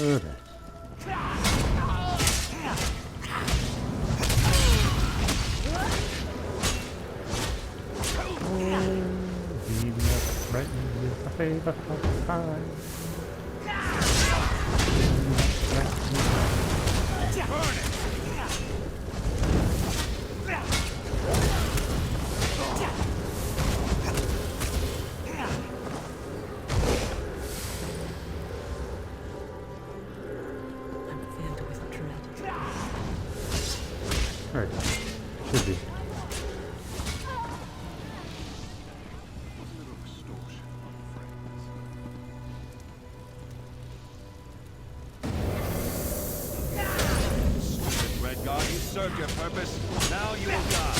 Alright. He never threatened with a favor of time. Alright, should be. Stupid Red Guard, you served your purpose. Now you will die.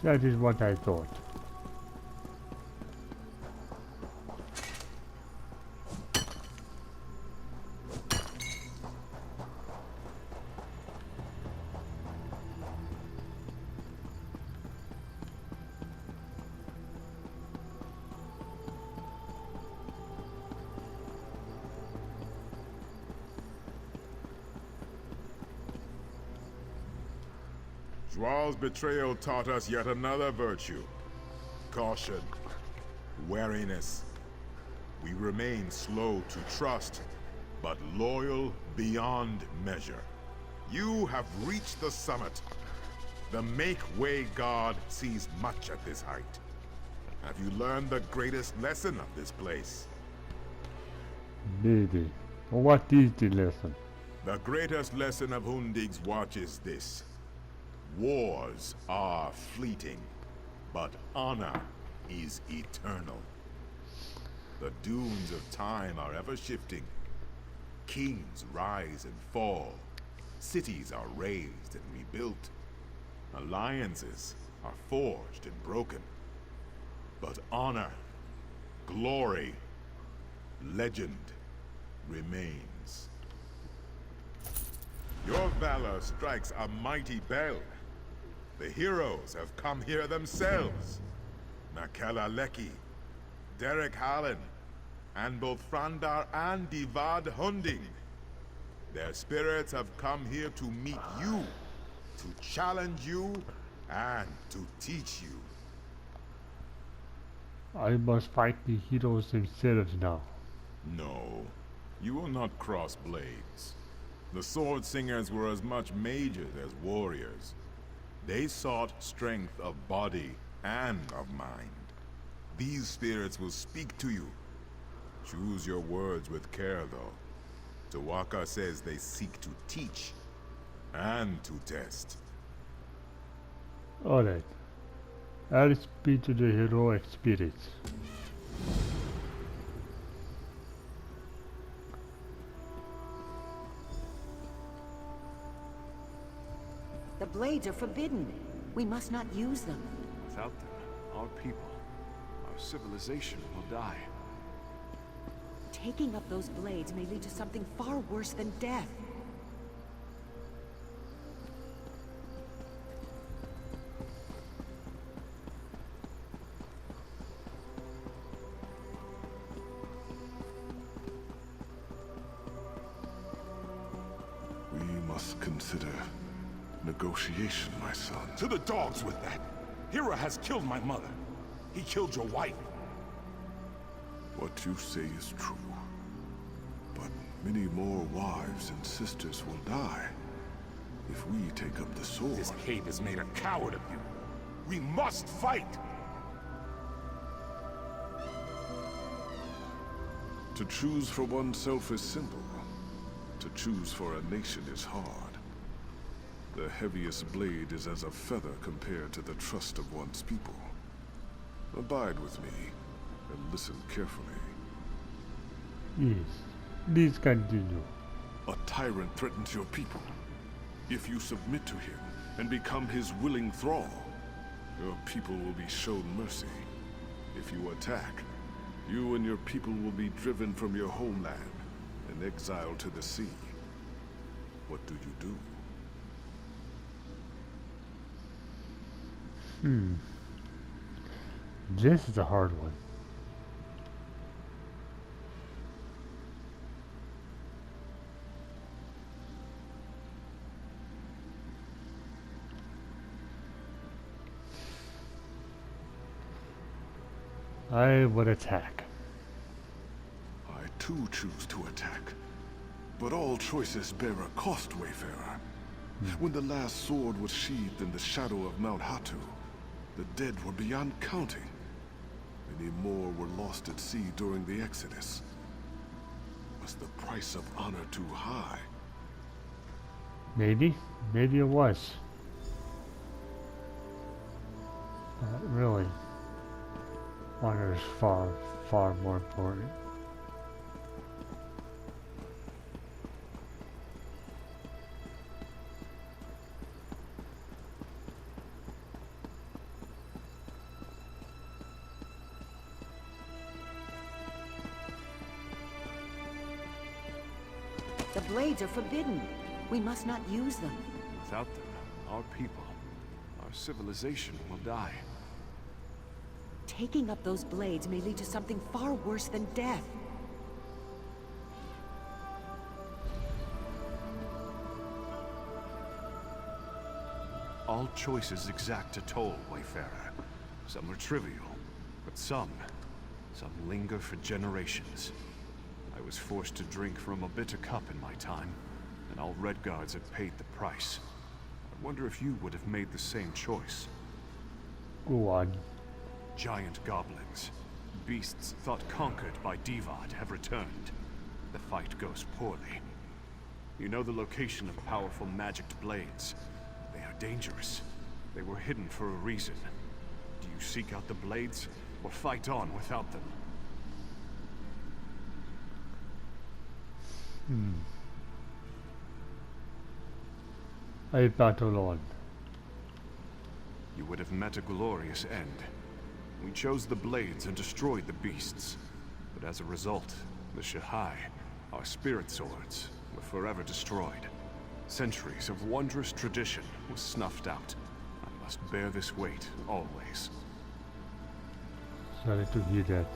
That is what I thought. Dwal's betrayal taught us yet another virtue. Caution. Wariness. We remain slow to trust, but loyal beyond measure. You have reached the summit. The Make-Way God sees much at this height. Have you learned the greatest lesson of this place? Maybe. What is the lesson? The greatest lesson of Hoonding's watch is this. Wars are fleeting, but honor is eternal. The dunes of time are ever shifting. Kings rise and fall. Cities are raised and rebuilt. Alliances are forged and broken. But honor, glory, legend remains. Your valor strikes a mighty bell. The heroes have come here themselves. Nakela-Leki, Derek Hallen, and both Frandar and Divad Hoonding. Their spirits have come here to meet you, to challenge you, and to teach you. I must fight the heroes themselves now. No, you will not cross blades. The Sword Singers were as much mages as warriors. They sought strength of body and of mind. These spirits will speak to you. Choose your words with care, though. Tawaka says they seek to teach and to test. Alright. I'll speak to the heroic spirits. The blades are forbidden. We must not use them. Without them, our people, our civilization will die. Taking up those blades may lead to something far worse than death. We must consider negotiation, my son. To the dogs with that! Hira has killed my mother. He killed your wife. What you say is true. But many more wives and sisters will die if we take up the sword. This cave has made a coward of you. We must fight! To choose for oneself is simple. To choose for a nation is hard. The heaviest blade is as a feather compared to the trust of one's people. Abide with me, and listen carefully. Yes. Please continue. A tyrant threatens your people. If you submit to him and become his willing thrall, your people will be shown mercy. If you attack, you and your people will be driven from your homeland and exiled to the sea. What do you do? This is a hard one. I would attack. I too choose to attack. But all choices bear a cost, Wayfarer. When the last sword was sheathed in the shadow of Mount Hatu, the dead were beyond counting. Many more were lost at sea during the Exodus. Was the price of honor too high? Maybe. Maybe it was. Really. Honor is far, far more important. The blades are forbidden. We must not use them. Without them, our people, our civilization will die. Taking up those blades may lead to something far worse than death. All choices exact a toll, Wayfarer. Some are trivial, but some linger for generations. I was forced to drink from a bitter cup in my time, and all Redguards have paid the price. I wonder if you would have made the same choice. Go on. Giant goblins, beasts thought conquered by Divad, have returned. The fight goes poorly. You know the location of powerful magicked blades. They are dangerous. They were hidden for a reason. Do you seek out the blades, or fight on without them? I battle on. You would have met a glorious end. We chose the blades and destroyed the beasts. But as a result, the Shahai, our spirit swords, were forever destroyed. Centuries of wondrous tradition was snuffed out. I must bear this weight, always. Sorry to hear that.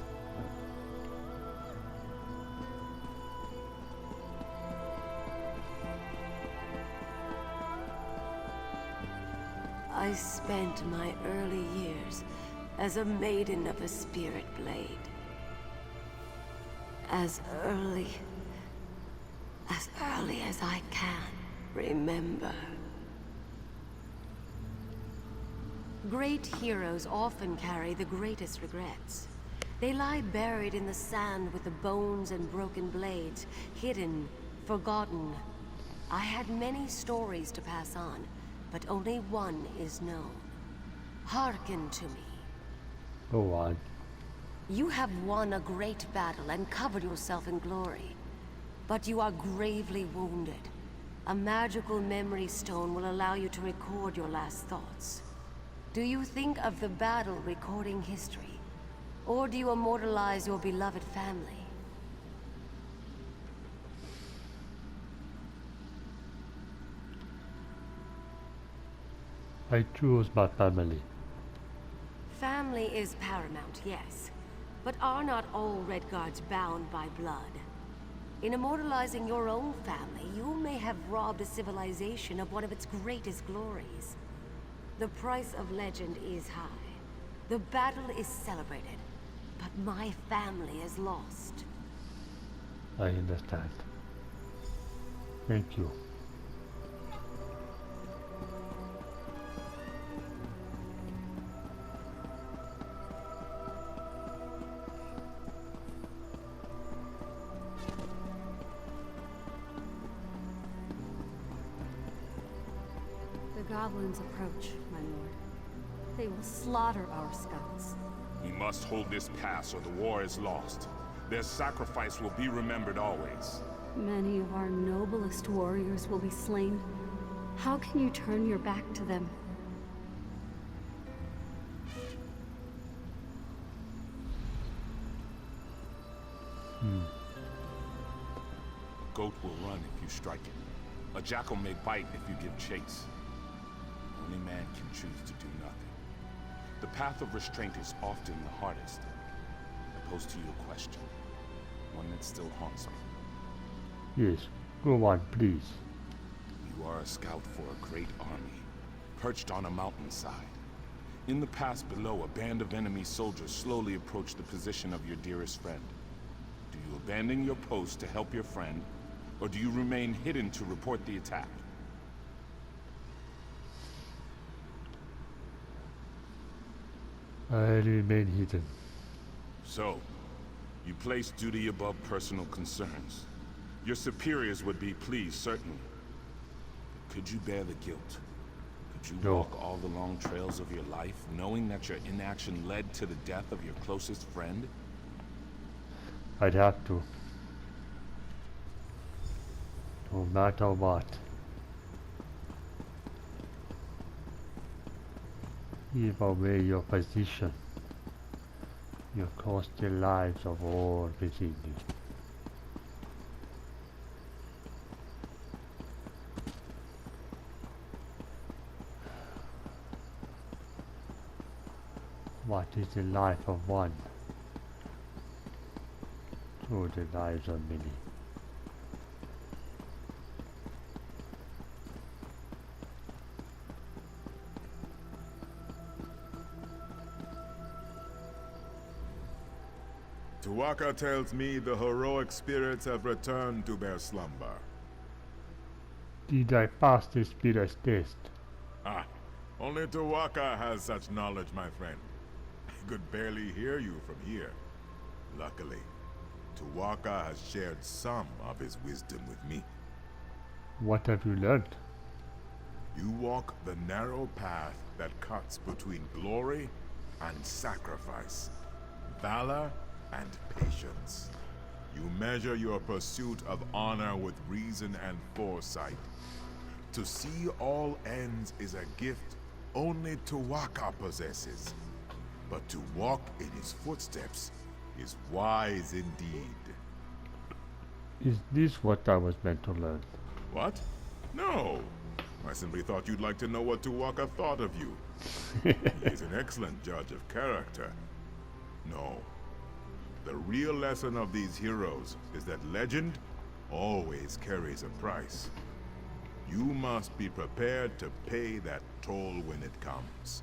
I spent my early years as a maiden of a spirit blade. As early as I can remember. Great heroes often carry the greatest regrets. They lie buried in the sand with the bones and broken blades, hidden, forgotten. I had many stories to pass on, but only one is known. Hearken to me. Go on. You have won a great battle and covered yourself in glory. But you are gravely wounded. A magical memory stone will allow you to record your last thoughts. Do you think of the battle recording history? Or do you immortalize your beloved family? I choose my family. Family is paramount, yes. But are not all Redguards bound by blood? In immortalizing your own family, you may have robbed a civilization of one of its greatest glories. The price of legend is high. The battle is celebrated, but my family is lost. I understand. Thank you. The goblins approach, my lord. They will slaughter our scouts. We must hold this pass or the war is lost. Their sacrifice will be remembered always. Many of our noblest warriors will be slain. How can you turn your back to them? Goat will run if you strike it. A jackal may bite if you give chase. Only man can choose to do nothing. The path of restraint is often the hardest. I pose to you a question, one that still haunts me. Yes, go on, please. You are a scout for a great army, perched on a mountainside. In the pass below, a band of enemy soldiers slowly approach the position of your dearest friend. Do you abandon your post to help your friend, or do you remain hidden to report the attack? I remain hidden. So, you place duty above personal concerns. Your superiors would be pleased, certainly. But could you bear the guilt? Could you No. walk all the long trails of your life, knowing that your inaction led to the death of your closest friend? I'd have to. No matter what. Give away your position. You cost the lives of all within you. What is the life of one? So the lives of many. Tuwaka tells me the heroic spirits have returned to their slumber. Did I pass the spirit's test? Ah, only Tuwaka has such knowledge, my friend. I could barely hear you from here. Luckily, Tuwaka has shared some of his wisdom with me. What have you learned? You walk the narrow path that cuts between glory and sacrifice, valor and patience. You measure your pursuit of honor with reason and foresight. To see all ends is a gift only Tuwaka possesses. But to walk in his footsteps is wise indeed. Is this what I was meant to learn? What? No. I simply thought you'd like to know what Tuwaka thought of you. He is an excellent judge of character. No. The real lesson of these heroes is that legend always carries a price. You must be prepared to pay that toll when it comes.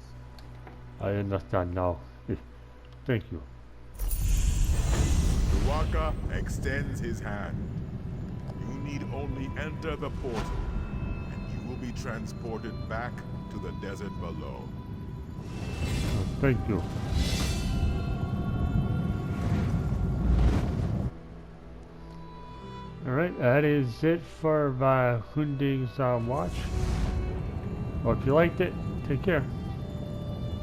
I understand now. Thank you. Tuwaka extends his hand. You need only enter the portal, and you will be transported back to the desert below. Thank you. Alright, that is it for Hoonding's watch. Well, if you liked it, take care.